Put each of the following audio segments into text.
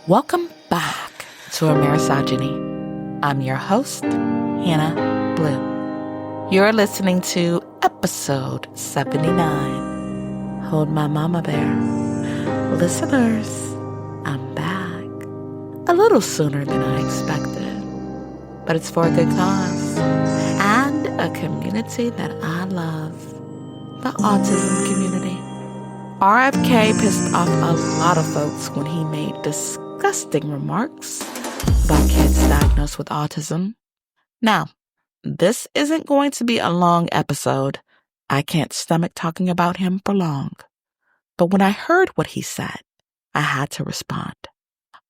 Welcome back to Amerisogyny. I'm your host, Hannah Blue. You're listening to episode 79, Hold My Mama Bear. Listeners, I'm back. A little sooner than I expected, but it's for a good cause and a community that I love, the autism community. RFK pissed off a lot of folks when he made disgusting remarks about kids diagnosed with autism. Now, this isn't going to be a long episode. I can't stomach talking about him for long. But when I heard what he said, I had to respond.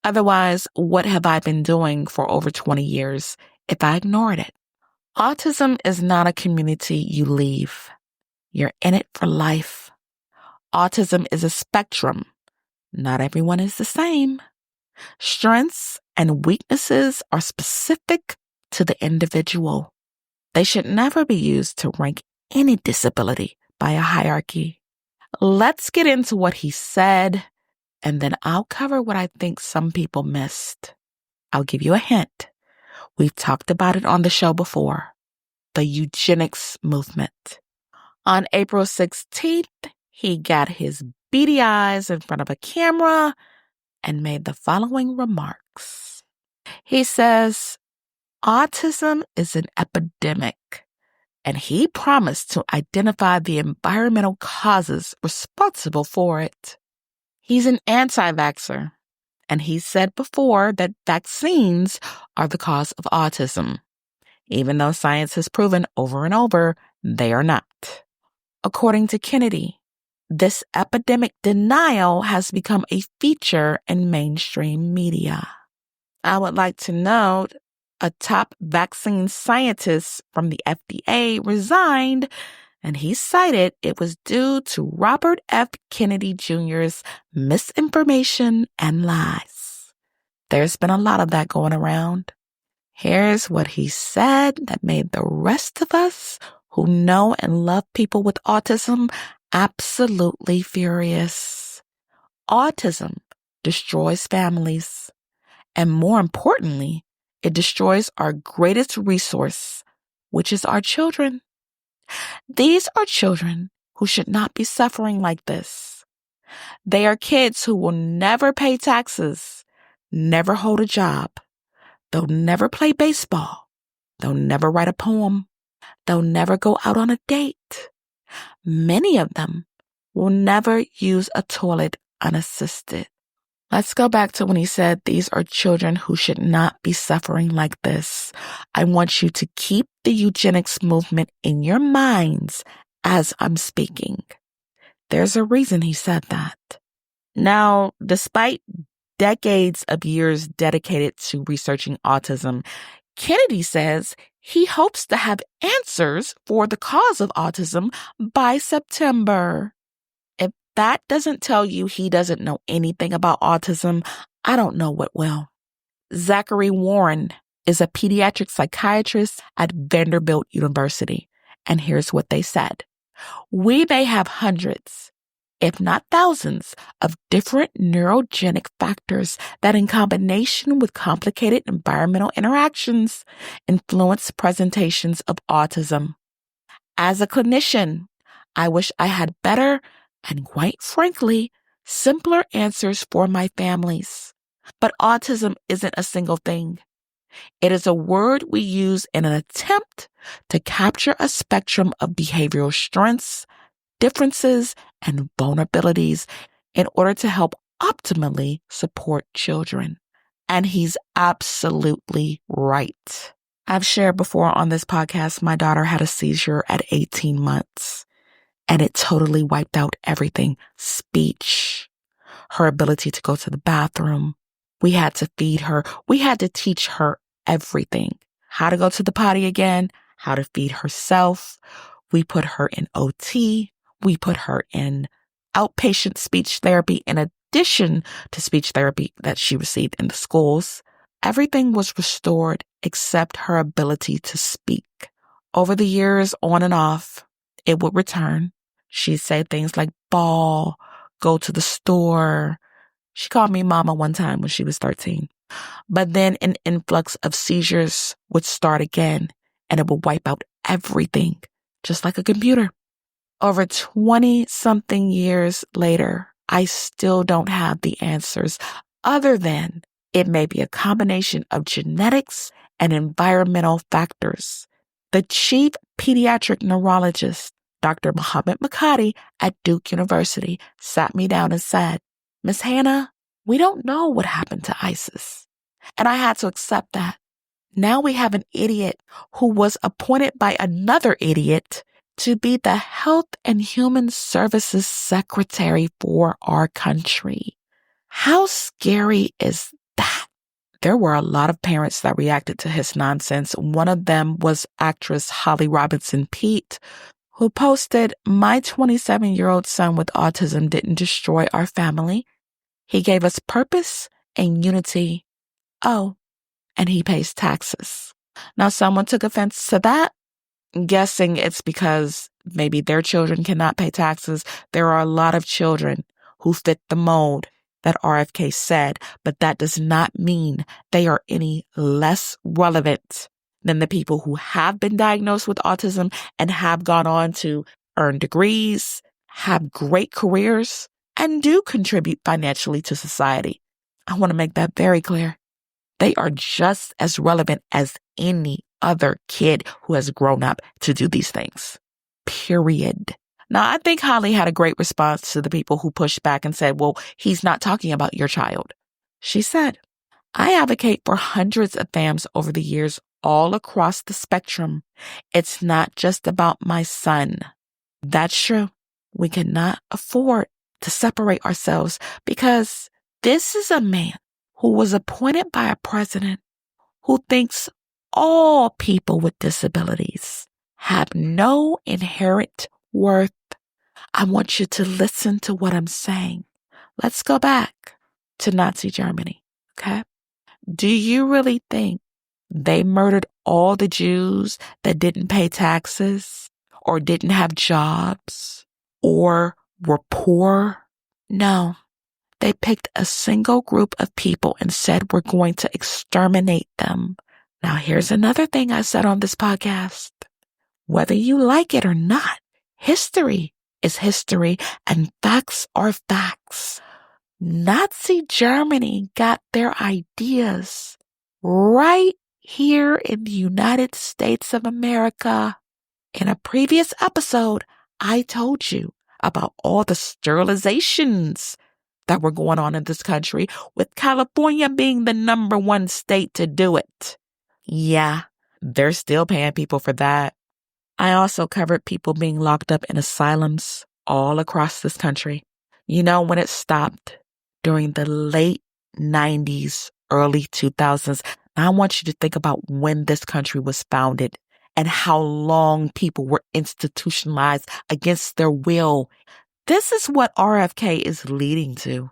Otherwise, what have I been doing for over 20 years if I ignored it? Autism is not a community you leave. You're in it for life. Autism is a spectrum. Not everyone is the same. Strengths and weaknesses are specific to the individual. They should never be used to rank any disability by a hierarchy. Let's get into what he said, and then I'll cover what I think some people missed. I'll give you a hint. We've talked about it on the show before. The Eugenics Movement. On April 16th, he got his beady eyes in front of a camera and made the following remarks. He says, autism is an epidemic, and he promised to identify the environmental causes responsible for it. He's an anti-vaxxer, and he said before that vaccines are the cause of autism, even though science has proven over and over they are not. According to Kennedy, this epidemic denial has become a feature in mainstream media. I would like to note a top vaccine scientist from the FDA resigned, and he cited it was due to Robert F. Kennedy Jr.'s misinformation and lies. There's been a lot of that going around. Here's what he said that made the rest of us who know and love people with autism absolutely furious. Autism destroys families, and more importantly, it destroys our greatest resource, which is our children. These are children who should not be suffering like this. They are kids who will never pay taxes, never hold a job. They'll never play baseball. They'll never write a poem. They'll never go out on a date. Many of them will never use a toilet unassisted. Let's go back to when he said these are children who should not be suffering like this. I want you to keep the eugenics movement in your minds as I'm speaking. There's a reason he said that. Now, despite decades of years dedicated to researching autism, Kennedy says he hopes to have answers for the cause of autism by September. If that doesn't tell you he doesn't know anything about autism, I don't know what will. Zachary Warren is a pediatric psychiatrist at Vanderbilt University, and here's what they said. We may have hundreds, if not thousands, of different neurogenic factors that in combination with complicated environmental interactions influence presentations of autism. As a clinician, I wish I had better and, quite frankly, simpler answers for my families. But autism isn't a single thing. It is a word we use in an attempt to capture a spectrum of behavioral strengths, differences, and vulnerabilities in order to help optimally support children. And he's absolutely right. I've shared before on this podcast, my daughter had a seizure at 18 months, and it totally wiped out everything. Speech, her ability to go to the bathroom. We had to feed her. We had to teach her everything. How to go to the potty again, how to feed herself. We put her in OT. We put her in outpatient speech therapy in addition to speech therapy that she received in the schools. Everything was restored except her ability to speak. Over the years, on and off, it would return. She'd say things like ball, go to the store, She called me mama one time when she was 13. But then an influx of seizures would start again, and it would wipe out everything, just like a computer. Over 20-something years later, I still don't have the answers, other than it may be a combination of genetics and environmental factors. The chief pediatric neurologist, Dr. Mohammed Makati at Duke University, sat me down and said, "Miss Hannah, we don't know what happened to ISIS." And I had to accept that. Now we have an idiot who was appointed by another idiot to be the Health and Human Services Secretary for our country. How scary is that? There were a lot of parents that reacted to his nonsense. One of them was actress Holly Robinson Peete, who posted, "My 27-year-old son with autism didn't destroy our family. He gave us purpose and unity. Oh, and he pays taxes." Now, someone took offense to that. I'm guessing it's because maybe their children cannot pay taxes. There are a lot of children who fit the mold that RFK said, but that does not mean they are any less relevant than the people who have been diagnosed with autism and have gone on to earn degrees, have great careers, and do contribute financially to society. I want to make that very clear. They are just as relevant as any other kid who has grown up to do these things. Period. Now, I think Holly had a great response to the people who pushed back and said, "Well, he's not talking about your child." She said, "I advocate for hundreds of FAMs over the years all across the spectrum. It's not just about my son." That's true. We cannot afford to separate ourselves because this is a man who was appointed by a president who thinks all people with disabilities have no inherent worth. I want you to listen to what I'm saying. Let's go back to Nazi Germany, okay? Do you really think they murdered all the Jews that didn't pay taxes or didn't have jobs or were poor? No. They picked a single group of people and said, "We're going to exterminate them." Now, here's another thing I said on this podcast. Whether you like it or not, history is history and facts are facts. Nazi Germany got their ideas right here in the United States of America. In a previous episode, I told you about all the sterilizations that were going on in this country, with California being the number one state to do it. Yeah, they're still paying people for that. I also covered people being locked up in asylums all across this country. You know, when it stopped during the late 90s, early 2000s, I want you to think about when this country was founded and how long people were institutionalized against their will. This is what RFK is leading to.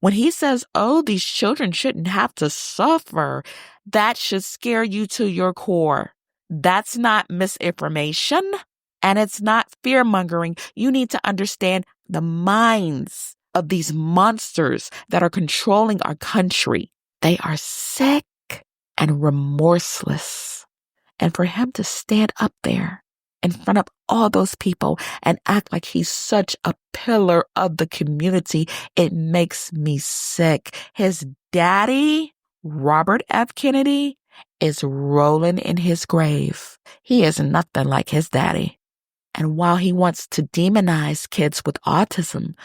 When he says, "Oh, these children shouldn't have to suffer," that should scare you to your core. That's not misinformation, and it's not fear-mongering. You need to understand the minds of these monsters that are controlling our country. They are sick and remorseless. And for him to stand up there in front of all those people and act like he's such a pillar of the community, it makes me sick. His daddy, Robert F. Kennedy, is rolling in his grave. He is nothing like his daddy. And while he wants to demonize kids with autism,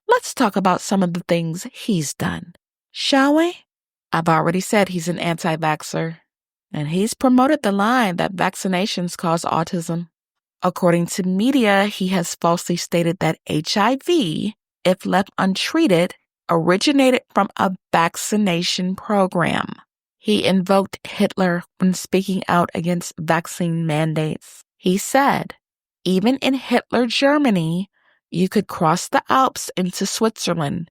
let's talk about some of the things he's done, shall we? I've already said he's an anti-vaxxer, and he's promoted the line that vaccinations cause autism. According to media, he has falsely stated that HIV, if left untreated, originated from a vaccination program. He invoked Hitler when speaking out against vaccine mandates. He said, "Even in Hitler Germany, you could cross the Alps into Switzerland.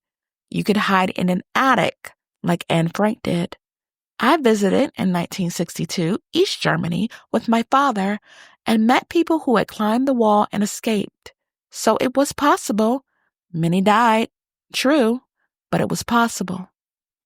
You could hide in an attic like Anne Frank did. I visited in 1962 East Germany with my father and met people who had climbed the wall and escaped. So it was possible. Many died, true, but it was possible.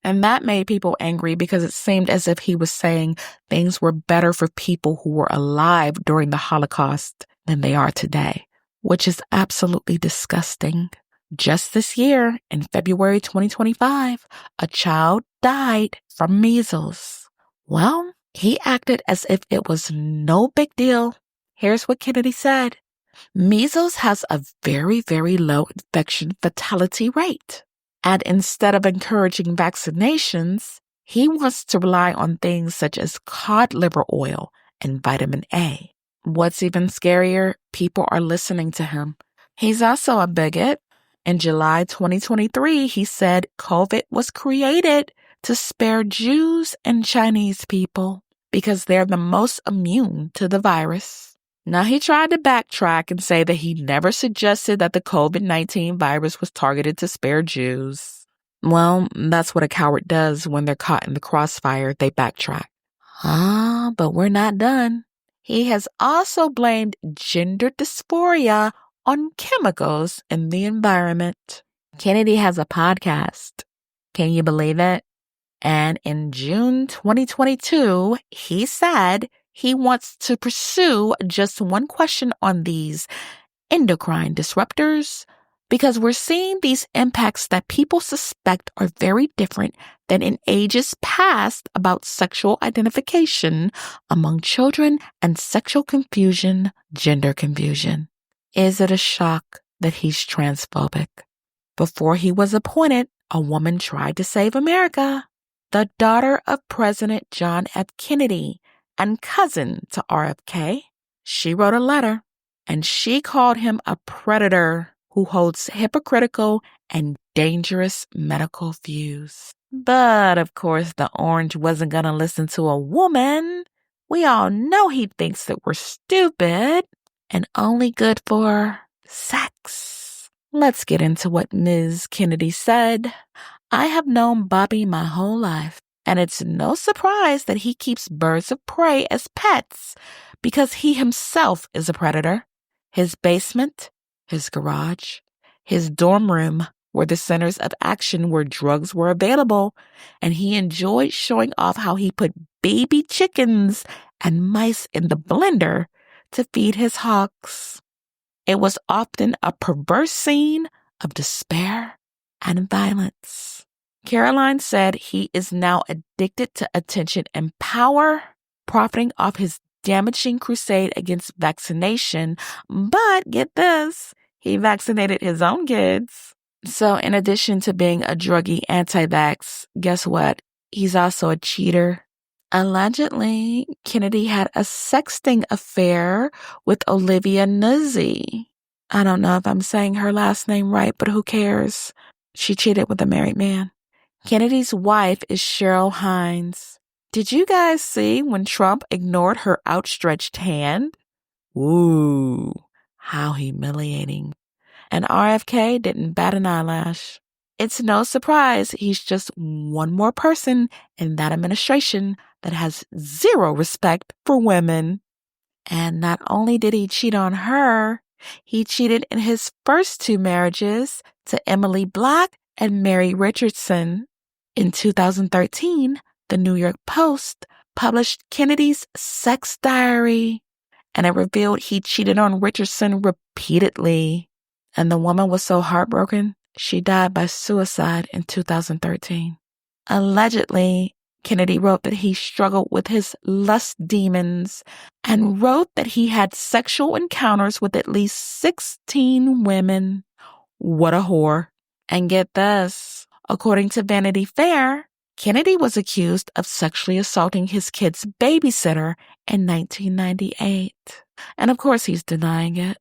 And that made people angry because it seemed as if he was saying things were better for people who were alive during the Holocaust than they are today, which is absolutely disgusting. Just this year, in February 2025, a child died from measles. Well, he acted as if it was no big deal. Here's what Kennedy said. Measles has a very, very low infection fatality rate. And instead of encouraging vaccinations, he wants to rely on things such as cod liver oil and vitamin A. What's even scarier, people are listening to him. He's also a bigot. In July 2023, he said COVID was created to spare Jews and Chinese people because they're the most immune to the virus. Now, he tried to backtrack and say that he never suggested that the COVID-19 virus was targeted to spare Jews. Well, that's what a coward does when they're caught in the crossfire. They backtrack. But we're not done. He has also blamed gender dysphoria on chemicals in the environment. Kennedy has a podcast. Can you believe it? And in June 2022, he said he wants to pursue just one question on these endocrine disruptors because we're seeing these impacts that people suspect are very different than in ages past about sexual identification among children and sexual confusion, gender confusion. Is it a shock that he's transphobic? Before he was appointed, a woman tried to save America. The daughter of President John F. Kennedy and cousin to RFK, she wrote a letter and she called him a predator who holds hypocritical and dangerous medical views. But of course, the orange wasn't going to listen to a woman. We all know he thinks that we're stupid and only good for sex. Let's get into what Ms. Kennedy said. I have known Bobby my whole life, and it's no surprise that he keeps birds of prey as pets because he himself is a predator. His basement, his garage, his dorm room were the centers of action where drugs were available, and he enjoyed showing off how he put baby chickens and mice in the blender to feed his hawks. It was often a perverse scene of despair and violence. Caroline said he is now addicted to attention and power, profiting off his damaging crusade against vaccination. But get this, he vaccinated his own kids. So in addition to being a druggy anti-vax, guess what? He's also a cheater. Allegedly, Kennedy had a sexting affair with Olivia Nuzzi. I don't know if I'm saying her last name right, but who cares? She cheated with a married man. Kennedy's wife is Cheryl Hines. Did you guys see when Trump ignored her outstretched hand? Ooh, how humiliating. And RFK didn't bat an eyelash. It's no surprise he's just one more person in that administration that has zero respect for women. And not only did he cheat on her, he cheated in his first two marriages to Emily Black and Mary Richardson. In 2013, the New York Post published Kennedy's sex diary, and it revealed he cheated on Richardson repeatedly. And the woman was so heartbroken, she died by suicide in 2013. Allegedly, Kennedy wrote that he struggled with his lust demons and wrote that he had sexual encounters with at least 16 women. What a whore. And get this, according to Vanity Fair, Kennedy was accused of sexually assaulting his kid's babysitter in 1998. And of course, he's denying it.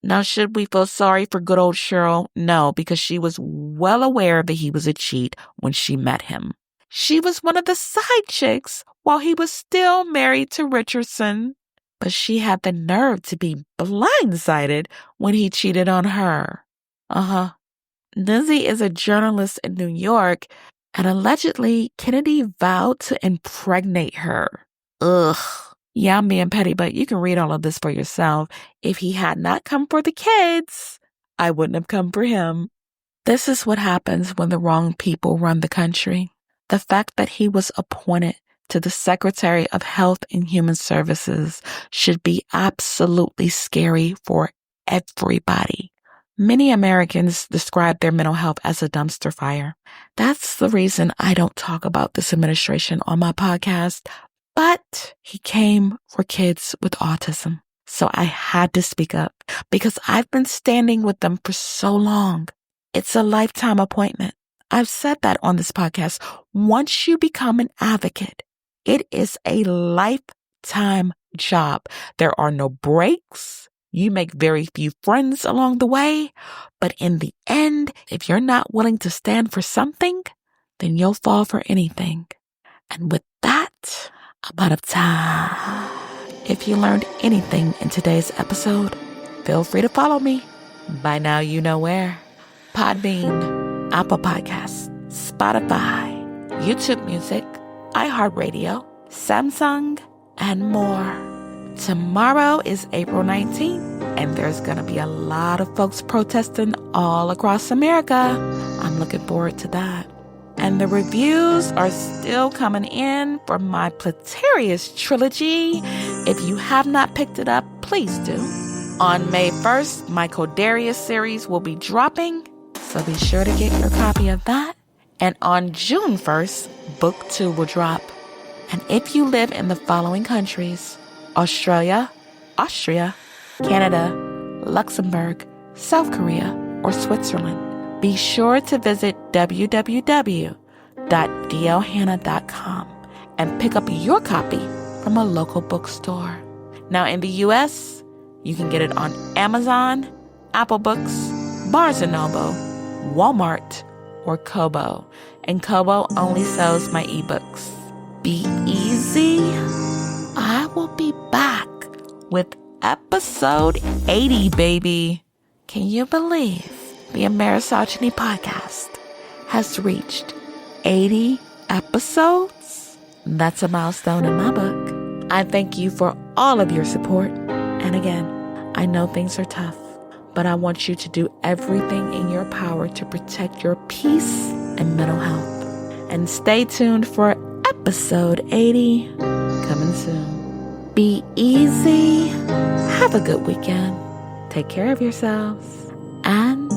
Now, should we feel sorry for good old Cheryl? No, because she was well aware that he was a cheat when she met him. She was one of the side chicks while he was still married to Richardson. But she had the nerve to be blindsided when he cheated on her. Nuzzi is a journalist in New York, and allegedly Kennedy vowed to impregnate her. Ugh. Yeah, I'm being petty, but you can read all of this for yourself. If he had not come for the kids, I wouldn't have come for him. This is what happens when the wrong people run the country. The fact that he was appointed to the Secretary of Health and Human Services should be absolutely scary for everybody. Many Americans describe their mental health as a dumpster fire. That's the reason I don't talk about this administration on my podcast, but he came for kids with autism. So I had to speak up because I've been standing with them for so long. It's a lifetime appointment. I've said that on this podcast. Once you become an advocate, it is a lifetime job. There are no breaks. You make very few friends along the way. But in the end, if you're not willing to stand for something, then you'll fall for anything. And with that, I'm out of time. If you learned anything in today's episode, feel free to follow me. By now, you know where. Podbean, Apple Podcasts, Spotify, YouTube Music, iHeartRadio, Samsung, and more. Tomorrow is April 19th, and there's going to be a lot of folks protesting all across America. I'm looking forward to that. And the reviews are still coming in for my Platerius trilogy. If you have not picked it up, please do. On May 1st, my Codarius series will be dropping, so be sure to get your copy of that. And on June 1st, Book 2 will drop. And if you live in the following countries, Australia, Austria, Canada, Luxembourg, South Korea, or Switzerland, be sure to visit www.dlhannah.com and pick up your copy from a local bookstore. Now in the U.S., you can get it on Amazon, Apple Books, Barnes & Noble, Walmart, or Kobo. And Kobo only sells my ebooks. Be easy. I will be back with episode 80, baby. Can you believe the Amerisogyny podcast has reached 80 episodes? That's a milestone in my book. I thank you for all of your support. And again, I know things are tough, but I want you to do everything in your power to protect your peace and mental health. And stay tuned for episode 80 coming soon. Be easy. Have a good weekend. Take care of yourselves. And